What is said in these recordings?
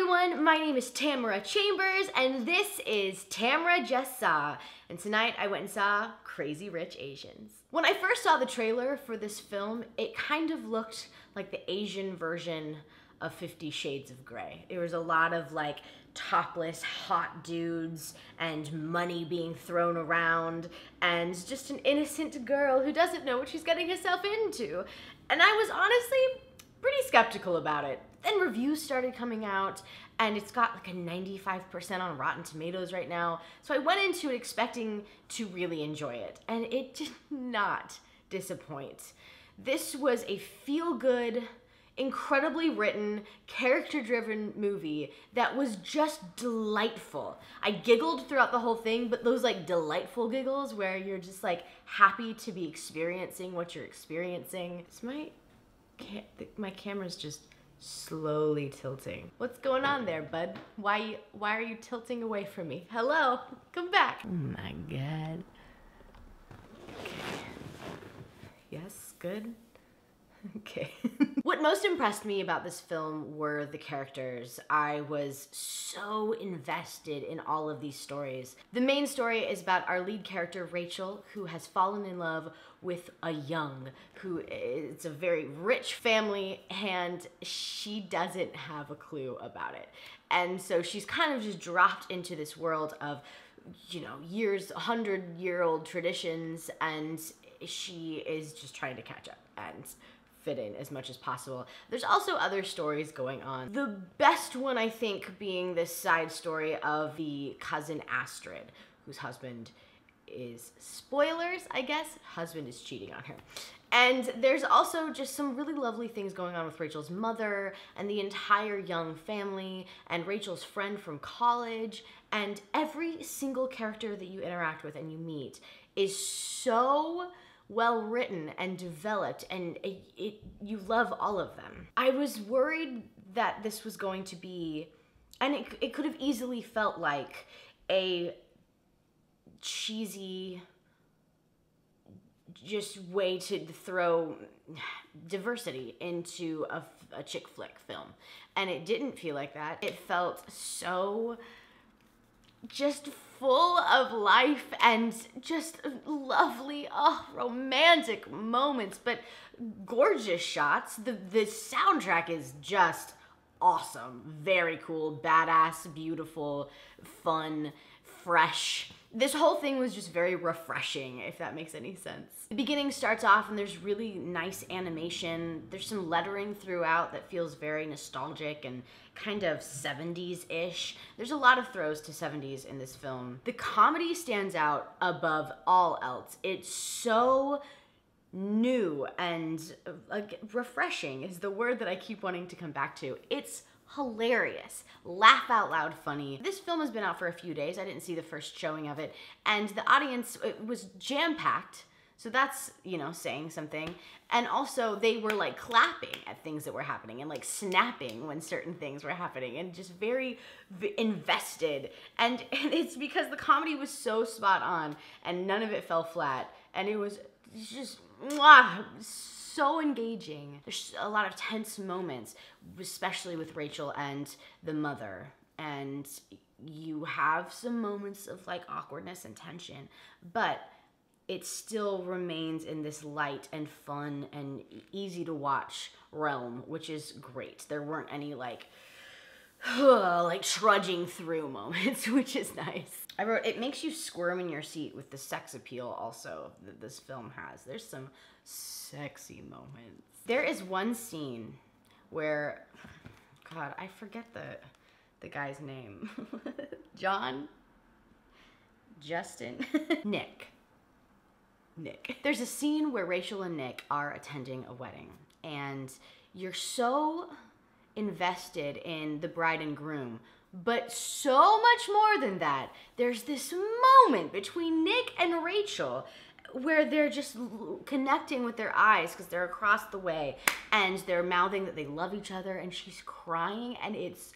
everyone, my name is Tamara Chambers, and this is Tamara Just Saw. And tonight I went and saw Crazy Rich Asians. When I first saw the trailer for this film, it kind of looked like the Asian version of 50 Shades of Grey. There was a lot of like topless hot dudes and money being thrown around and just an innocent girl who doesn't know what she's getting herself into. And I was honestly pretty skeptical about it. Then reviews started coming out, and it's got like a 95% on Rotten Tomatoes right now. So I went into it expecting to really enjoy it, and it did not disappoint. This was a feel-good, incredibly written, character-driven movie that was just delightful. I giggled throughout the whole thing, but those like delightful giggles where you're just like happy to be experiencing what you're experiencing. My camera's just slowly tilting. What's going on there, bud? Why are you tilting away from me? Hello, come back. Oh my God. Okay. Yes, good. Okay. What most impressed me about this film were the characters. I was so invested in all of these stories. The main story is about our lead character, Rachel, who has fallen in love with a Jeong, who is a very rich family, and she doesn't have a clue about it. And so she's kind of just dropped into this world of, you know, 100-year-old traditions, and she is just trying to catch up and fit in as much as possible. There's also other stories going on. The best one, I think, being this side story of the cousin Astrid, whose husband is, spoilers, I guess, husband is cheating on her. And there's also just some really lovely things going on with Rachel's mother and the entire Jeong family and Rachel's friend from college, and every single character that you interact with and you meet is so well written and developed, and you love all of them. I was worried that this was going to be, and it could have easily felt like a cheesy just way to throw diversity into a chick flick film, and it didn't feel like that. It felt so just full of life and just lovely, romantic moments, but gorgeous shots. The soundtrack is just awesome. Very cool, badass, beautiful, fun, fresh. This whole thing was just very refreshing, if that makes any sense. The beginning starts off and there's really nice animation. There's some lettering throughout that feels very nostalgic and kind of 70s-ish. There's a lot of throws to 70s in this film. The comedy stands out above all else. It's so new and refreshing is the word that I keep wanting to come back to. It's hilarious, laugh out loud funny. This film has been out for a few days. I didn't see the first showing of it, and the audience, it was jam-packed, so that's, you know, saying something. And also they were like clapping at things that were happening and like snapping when certain things were happening and just very invested. And it's because the comedy was so spot on and none of it fell flat, and it was just so engaging. There's a lot of tense moments, especially with Rachel and the mother, and you have some moments of like awkwardness and tension, but it still remains in this light and fun and easy to watch realm, which is great. There weren't any like trudging through moments, which is nice. I wrote, it makes you squirm in your seat with the sex appeal also that this film has. There's some sexy moments. There is one scene where, God, I forget the guy's name. Jon? Justin? Nick. There's a scene where Rachel and Nick are attending a wedding, and you're so invested in the bride and groom, but so much more than that. There's this moment between Nick and Rachel where they're just connecting with their eyes because they're across the way, and they're mouthing that they love each other, and she's crying, and it's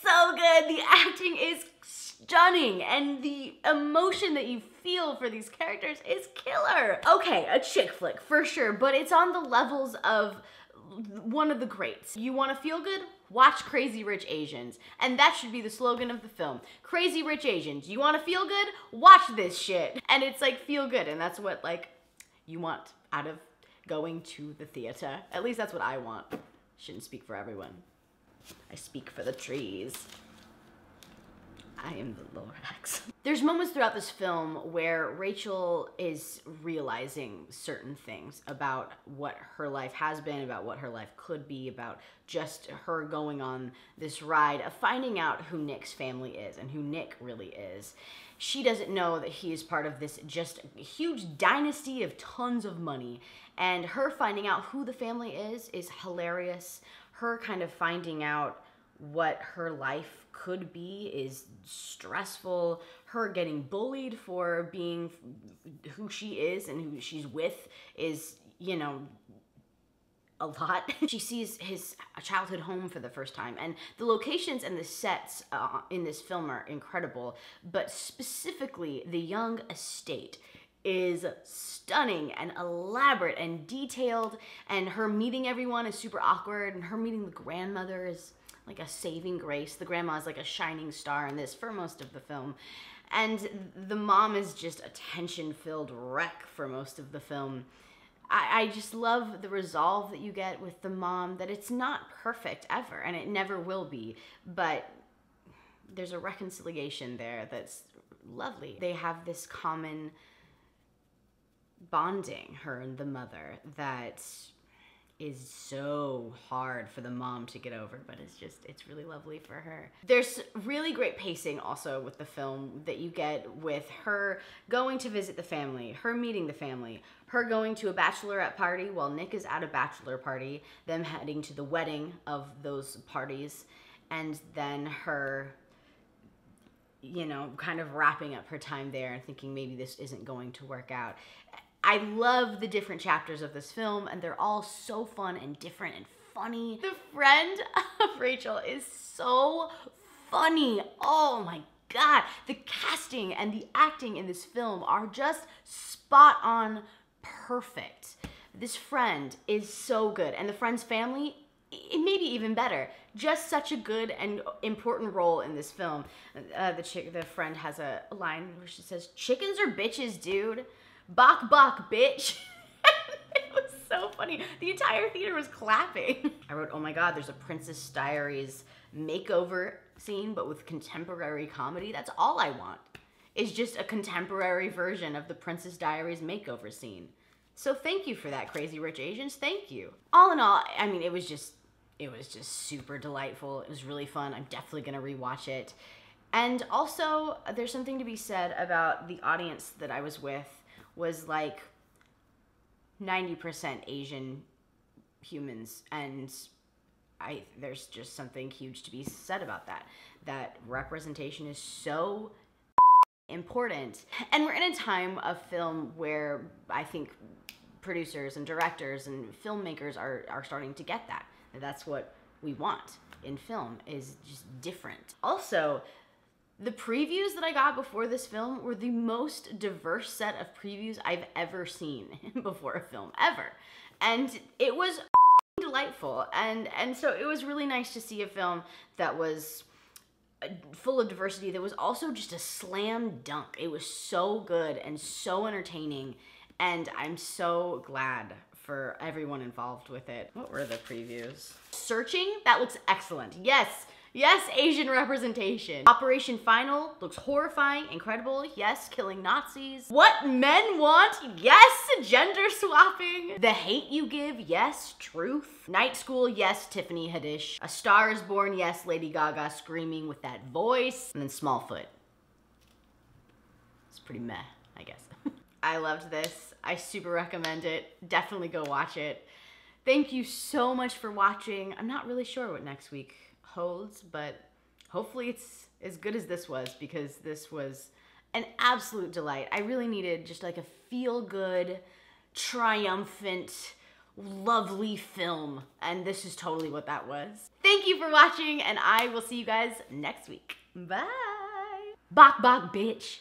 so good. The acting is stunning, and the emotion that you feel for these characters is killer. Okay, a chick flick for sure, but it's on the levels of one of the greats. You want to feel good? Watch Crazy Rich Asians. And that should be the slogan of the film. Crazy Rich Asians. You want to feel good? Watch this shit. And it's like, feel good. And that's what like you want out of going to the theater. At least that's what I want. Shouldn't speak for everyone. I speak for the trees. I am the Lorax. There's moments throughout this film where Rachel is realizing certain things about what her life has been, about what her life could be, about just her going on this ride of finding out who Nick's family is and who Nick really is. She doesn't know that he is part of this just huge dynasty of tons of money, and her finding out who the family is hilarious. Her kind of finding out what her life could be is stressful. Her getting bullied for being who she is and who she's with is, you know, a lot. She sees his childhood home for the first time, and the locations and the sets in this film are incredible, but specifically the Jeong estate is stunning and elaborate and detailed, and her meeting everyone is super awkward, and her meeting the grandmother is like a saving grace. The grandma is like a shining star in this for most of the film. And the mom is just a tension-filled wreck for most of the film. I just love the resolve that you get with the mom, that it's not perfect ever, and it never will be, but there's a reconciliation there that's lovely. They have this common bonding, her and the mother, that is so hard for the mom to get over, but it's really lovely for her. There's really great pacing also with the film that you get with her going to visit the family, her meeting the family, her going to a bachelorette party while Nick is at a bachelor party, them heading to the wedding of those parties, and then her, you know, kind of wrapping up her time there and thinking maybe this isn't going to work out. I love the different chapters of this film, and they're all so fun and different and funny. The friend of Rachel is so funny. Oh my God. The casting and the acting in this film are just spot on perfect. This friend is so good, and the friend's family, it may be even better. Just such a good and important role in this film. The friend has a line where she says, "Chickens are bitches, dude. Bok bok, bitch." It was so funny. The entire theater was clapping. I wrote, oh my God, there's a Princess Diaries makeover scene, but with contemporary comedy. That's all I want, is just a contemporary version of the Princess Diaries makeover scene. So thank you for that, Crazy Rich Asians. Thank you. All in all, I mean, it was just super delightful. It was really fun. I'm definitely gonna rewatch it. And also, there's something to be said about the audience that I was with was like 90% Asian humans, and there's just something huge to be said about that. That representation is so important. And we're in a time of film where I think producers and directors and filmmakers are starting to get that. That's what we want in film, is just different. Also, the previews that I got before this film were the most diverse set of previews I've ever seen before a film, ever. And it was delightful. And so it was really nice to see a film that was full of diversity, that was also just a slam dunk. It was so good and so entertaining, and I'm so glad for everyone involved with it. What were the previews? Searching? That looks excellent. Yes. Yes, Asian representation. Operation Final looks horrifying, incredible. Yes, killing Nazis. What Men Want? Yes, gender swapping. The Hate You Give? Yes, truth. Night School? Yes, Tiffany Haddish. A Star Is Born? Yes, Lady Gaga screaming with that voice. And then Smallfoot. It's pretty meh, I guess. I loved this. I super recommend it. Definitely go watch it. Thank you so much for watching. I'm not really sure what next week holds, but hopefully it's as good as this was, because this was an absolute delight. I really needed just like a feel-good, triumphant, lovely film, and this is totally what that was. Thank you for watching, and I will see you guys next week. Bye! Bok bok, bitch!